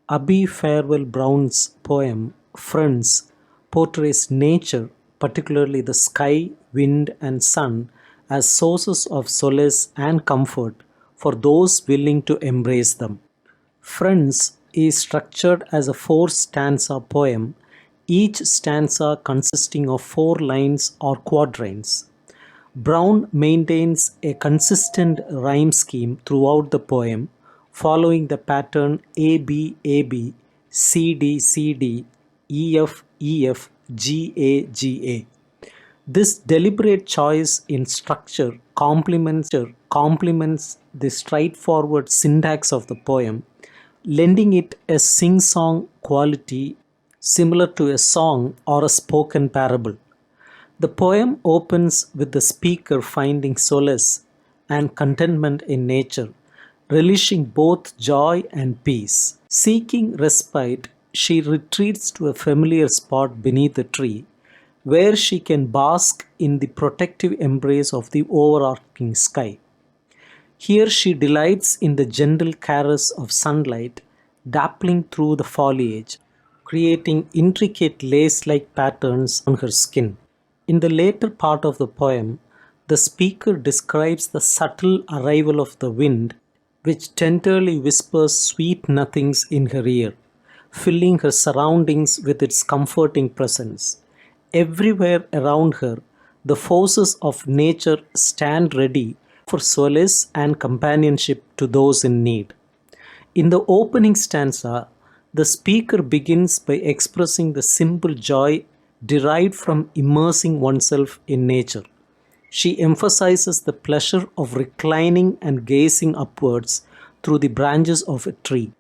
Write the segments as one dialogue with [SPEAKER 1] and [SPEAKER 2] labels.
[SPEAKER 1] Abbie Farwell Brown's poem "Friends" portrays nature, particularly the sky, wind, and sun, as sources of solace and comfort for those willing to embrace them. "Friends" is structured as a four-stanza poem, each stanza consisting of four lines or quatrains. Brown maintains a consistent rhyme scheme throughout the poem, following the pattern AB AB, CD CD, EF EF, GA GA. This deliberate choice in structure complements the straightforward syntax of the poem, lending it a sing-song quality similar to a song or a spoken parable. The poem opens with the speaker finding solace and contentment in nature, relishing both joy and peace. Seeking respite, she retreats to a familiar spot beneath a tree, where she can bask in the protective embrace of the overarching sky. Here she delights in the gentle caress of sunlight dappling through the foliage, creating intricate lace-like patterns on her skin. In the later part of the poem, the speaker describes the subtle arrival of the wind, which tenderly whispers sweet nothings in her ear, filling her surroundings with its comforting presence. Everywhere around her, the forces of nature stand ready for solace and companionship to those in need. In the opening stanza, the speaker begins by expressing the simple joy derived from immersing oneself in nature. She emphasizes the pleasure of reclining and gazing upwards through the branches of a tree.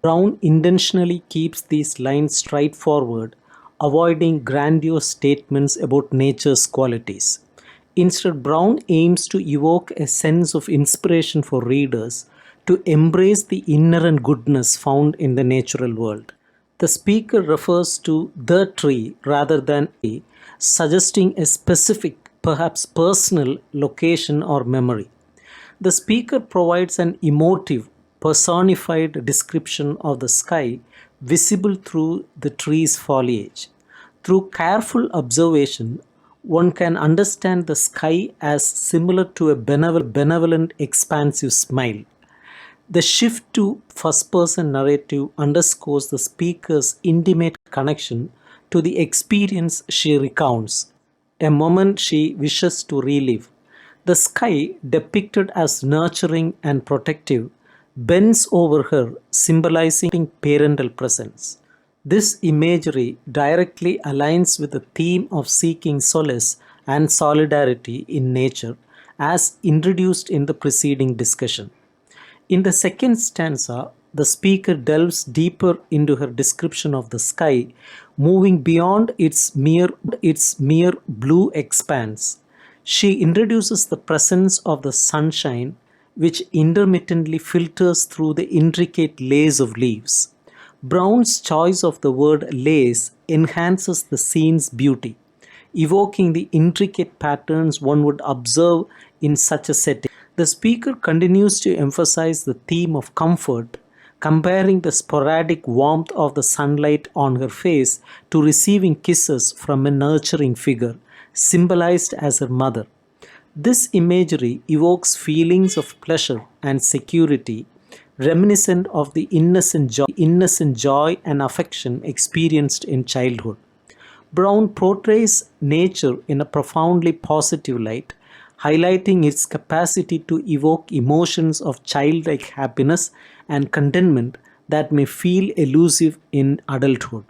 [SPEAKER 1] Brown intentionally keeps these lines straightforward, avoiding grandiose statements about nature's qualities. Instead, Brown aims to evoke a sense of inspiration for readers to embrace the inherent goodness found in the natural world. The speaker refers to the tree rather than a, suggesting a specific, perhaps personal, location or memory. The speaker provides an emotive, personified description of the sky visible through the tree's foliage. Through careful observation, one can understand the sky as similar to a benevolent, expansive smile. The shift to first-person narrative underscores the speaker's intimate connection to the experience she recounts, a moment she wishes to relive. The sky, depicted as nurturing and protective, bends over her, symbolizing parental presence. This imagery directly aligns with the theme of seeking solace and solidarity in nature as introduced in the preceding discussion. In the second stanza, the speaker delves deeper into her description of the sky, moving beyond its mere blue expanse. She introduces the presence of the sunshine, which intermittently filters through the intricate lace of leaves. Brown's choice of the word lace enhances the scene's beauty, evoking the intricate patterns one would observe in such a setting. The speaker continues to emphasize the theme of comfort, comparing the sporadic warmth of the sunlight on her face to receiving kisses from a nurturing figure, symbolized as her mother. This imagery evokes feelings of pleasure and security, reminiscent of the innocent joy and affection experienced in childhood. Brown portrays nature in a profoundly positive light, highlighting its capacity to evoke emotions of childlike happiness and contentment that may feel elusive in adulthood.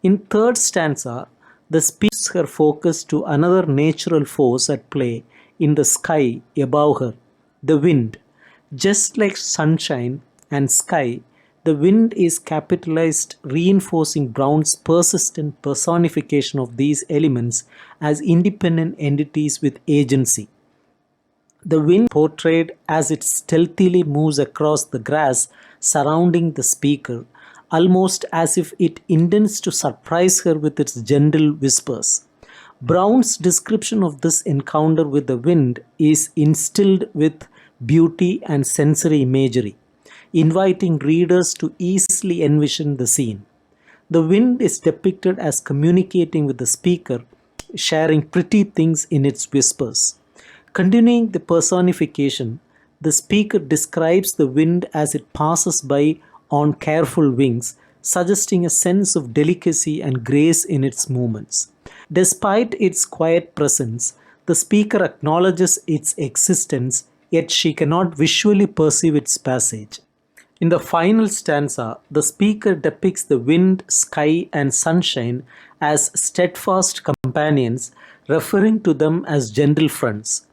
[SPEAKER 1] In third stanza, the speaks her focus to another natural force at play in the sky above her, the wind. Just like sunshine and sky, the wind is capitalized, reinforcing Brown's persistent personification of these elements as independent entities with agency. The wind portrayed as it stealthily moves across the grass surrounding the speaker, almost as if it intends to surprise her with its gentle whispers. Brown's description of this encounter with the wind is instilled with beauty and sensory imagery. inviting readers to easily envision the scene. The wind is depicted as communicating with the speaker, sharing pretty things in its whispers. Continuing the personification, the speaker describes the wind as it passes by on careful wings, suggesting a sense of delicacy and grace in its movements. Despite its quiet presence, the speaker acknowledges its existence, yet she cannot visually perceive its passage. In the final stanza, the speaker depicts the wind, sky, and sunshine as steadfast companions, referring to them as gentle friends.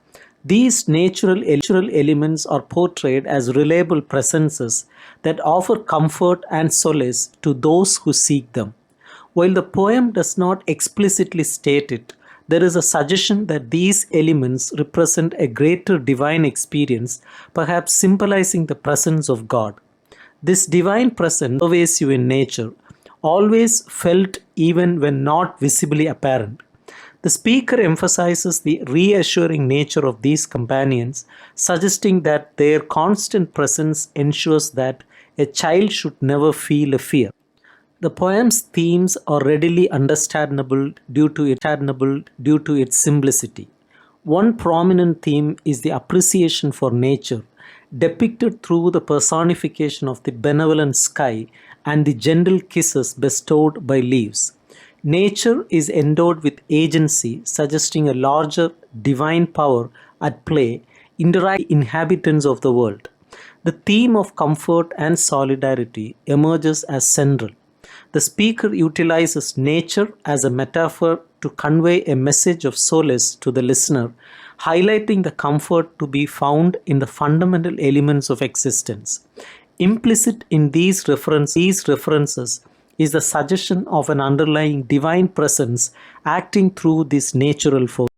[SPEAKER 1] These natural elements are portrayed as reliable presences that offer comfort and solace to those who seek them. While the poem does not explicitly state it, there is a suggestion that these elements represent a greater divine experience, perhaps symbolizing the presence of God. This divine presence, pervasive in nature, always felt even when not visibly apparent. The speaker emphasizes the reassuring nature of these companions, suggesting that their constant presence ensures that a child should never feel a fear. The poem's themes are readily understandable due to its simplicity. One prominent theme is the appreciation for nature, depicted through the personification of the benevolent sky and the gentle kisses bestowed by leaves. Nature is endowed with agency, suggesting a larger divine power at play, interacting with the inhabitants of the world. The theme of comfort and solidarity emerges as central. The speaker utilizes nature as a metaphor to convey a message of solace to the listener, highlighting the comfort to be found in the fundamental elements of existence. Implicit in these references is the suggestion of an underlying divine presence acting through these natural forces.